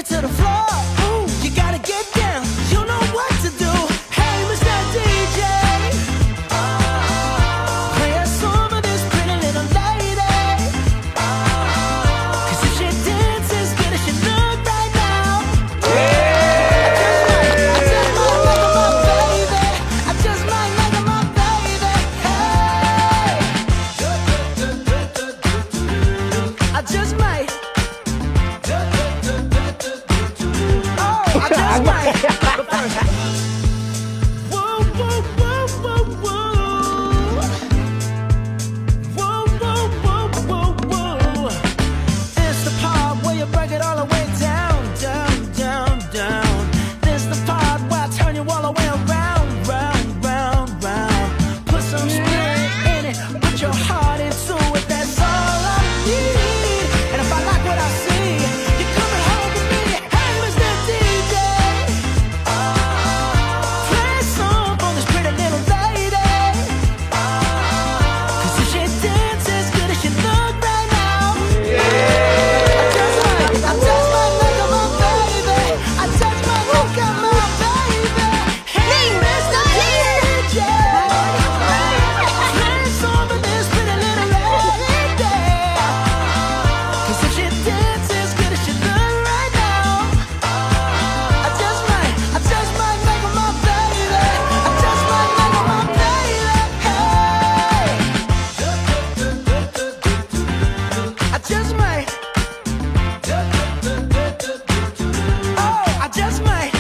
it to the floor. Ooh, you gotta get down. You know what to do. Hey, Mr. DJ, play a song for this pretty little lady. 'Cause if she dances good as she look right now, I just might make her my baby. Hey, I just might. Oh, I just might. Whoa, whoa, whoa, whoa, whoa. Whoa, whoa, whoa, whoa, whoa. It's the part where you break it all the way down, down, down, down. This the part where I turn you all the way around, round, round, round. Put some spirit in it, put your heart into it. That's all I need. And if I like what I see, you're coming home with me. Hey, Mr. DJ, play a song for this pretty little lady. 'Cause if she dances good as she look right now, I just might make her my baby. I just might make her my baby. Hey, Mr. DJ, play a song for this pretty little lady. 'Cause if she dances good as she look right now, I just might make her my baby. I just might make her my baby. Hey, I just might. Oh, I just might.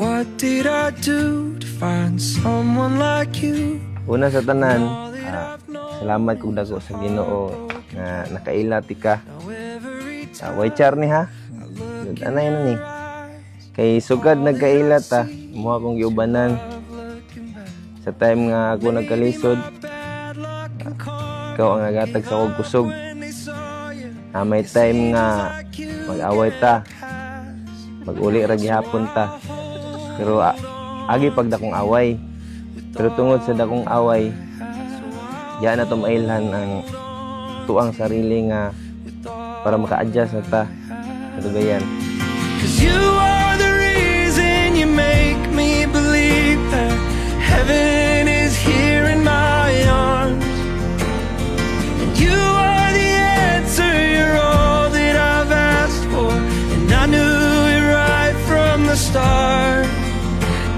What did I do to find someone like you? Una sa tanan, salamat kung dako sa Ginoo nga nakailati ka. Way char ni ha. Anay na ni. Kay sugad nagkailat ta, mo akong giubanan. Sa time nga ako nagkalisod, ikaw ang agatag sa kog kusog. May time nga mag-away ta. Mag-uli ra gihapon ta. Pero agi pag dakong away. Pero tungod sa dakong away, diyan na tumailhan ang tuang sarili nga para maka-adjust na ta sa dugayan. 'Cause you are the reason you make me believe that heaven is here in my arms. And you are the answer, you're all that I've asked for. And I knew it right from the start.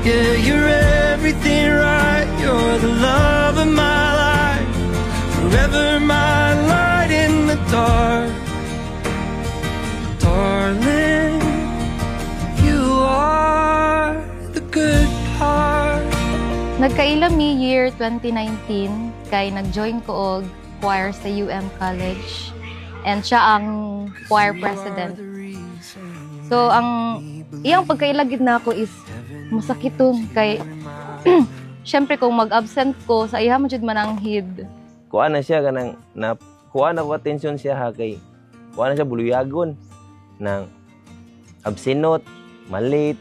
Yeah, you're everything right, you're the love of my life. Forever my light in the dark. Darling, you are the good part. Nagkaila mi year 2019 kay nag-join ko og choir sa UM College and siya ang choir president. So ang iyang pagkaila gid nako is masakiton kay syempre kung mag-absent ko sa iya mo jud man ang hid. Kuha na siya kanang na kuha na ko atensyon siya ha kay kuha na siya buluyagon ng absinot, malit.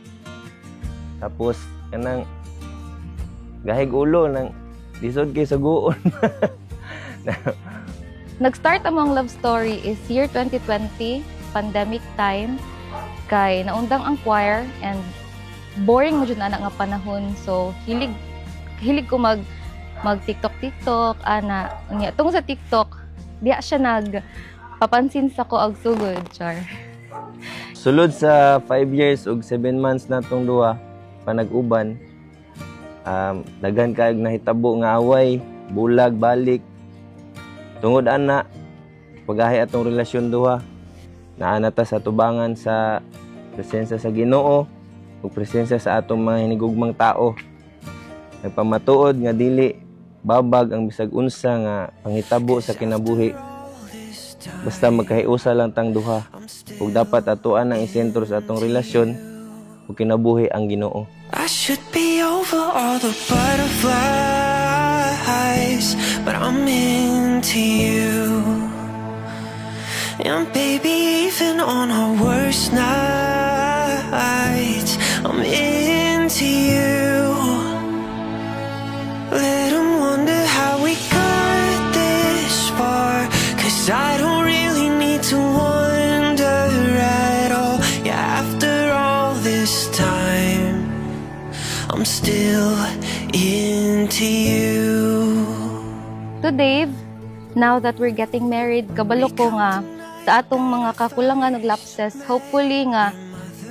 Tapos kanang gahig ulo ng lisod kay saguon. Nag-start among love story is year 2020, pandemic time, kay naundang ang choir and boring mo jud na nga panahon. So hilig ko mag TikTok ana unya tungod sa TikTok diya siya papansin sa ko og sugod char. Sulod sa 5 years ug 7 months natong duha pa nag-uban, daghan kayog nahitabo nga away, bulag balik. Tungod ana pagahi atong relasyon duha, naana ta sa tubangan sa presensya sa Ginoo ug presensya sa atong mga hinigugmang tao. Nagpamatuod nga dili babag ang bisag unsa nga panghitabo sa kinabuhi. Basta magkahiusa lang tang duha ug dapat atuan ang isentro sa atong relasyon ug kinabuhi ang Ginoo. I should be over all the butterflies, but I'm into you. And baby, even on our worst nights, I'm into you. I'm still into you. To Dave, now that we're getting married, kabalo ko nga sa atong mga kakulangan ug lapses, hopefully nga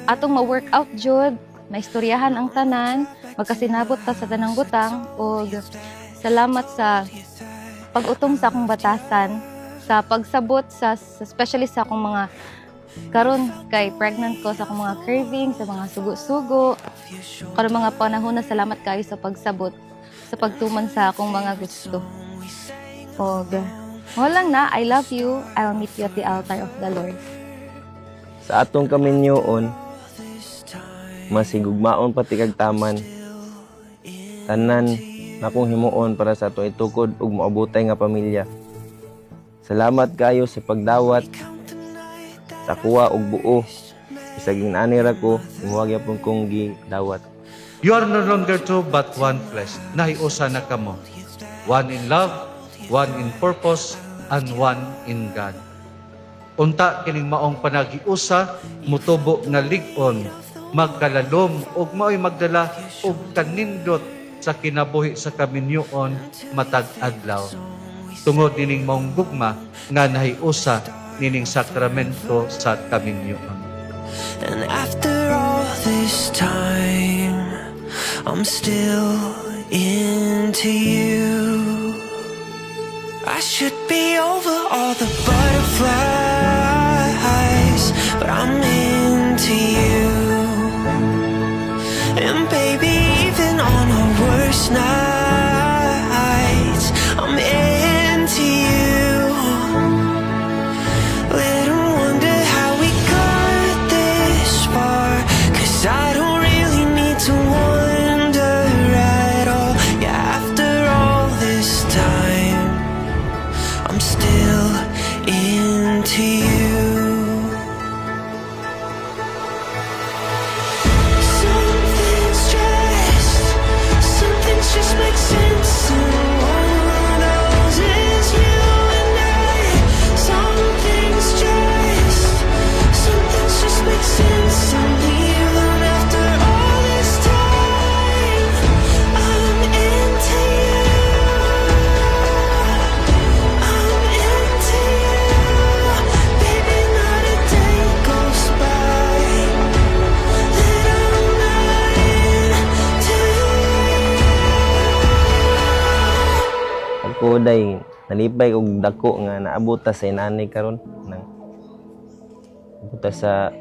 atong ma-work out jud, maistoryahan ang tanan, magkasinabot ta sa tanang butang ug salamat sa pag-utom sa akong batasan, sa pagsabot sa especially sa akong mga karon kay pregnant ko, sa akong mga cravings, sa mga sugo-sugo, karon mga panahon na salamat kayo sa pagsabot, sa pagtuman sa akong mga gusto. Og walang na, I love you. I'll meet you at the altar of the Lord. Sa atong kaminyoon, masigugmaon pati kag taman. Tanan na akong himuon para sa atong itukod ug maabutay nga pamilya. Salamat kayo sa pagdawat sa kuwa ug buo. Bisag inaani ra ko, imuwag yapon kong gidawat. You are no longer two but one flesh. Nahiusa na kamo. One in love, one in purpose, and one in God. Unta kining maong panagiusa, mutubo nga lig-on, magkalalom, ug mao'y magdala og kanindot sa kinabuhi sa kaminyoon matag adlaw. Tungod nining maong gugma nga nahiusa nining sakramento sa kaminyoon. And after all this time, I'm still into you. I should be over all the butterflies, but I'm into you. And baby, even on our worst nights, I'm into you. Let 'em wonder how we got this far, 'cause I don't really need to wonder at all. Yeah, after all this time, I'm still into you. Something's just makes sense. And one of those is you and I. Something's just makes sense. And even after all this time, I'm into you. I'm into you. Baby, not a day goes by that I'm not into you. Ako day nalipay og dako nga naabot ta sa inani karon nang abot sa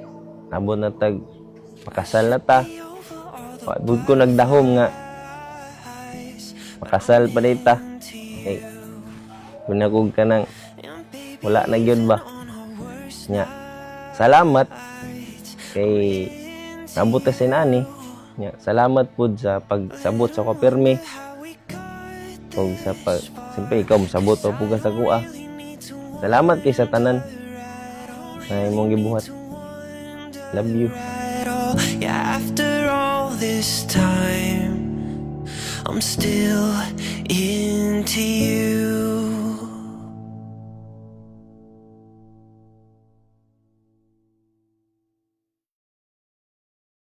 abot na tag makasal na ta. Pagod ko nagdahom nga makasal pa dita. Okay. Kung ako ka nang wala na gyud ba. Nya. Salamat kay naabot ta sa inani. Nya, salamat pud sa pagsabot sa kopirmi. Kung sa pag siyempre ikaw masabot o puga sa kuha. Salamat kay sa tanan na imong gibuhat. Love you. At all. Yeah, after all this time, I'm still into you.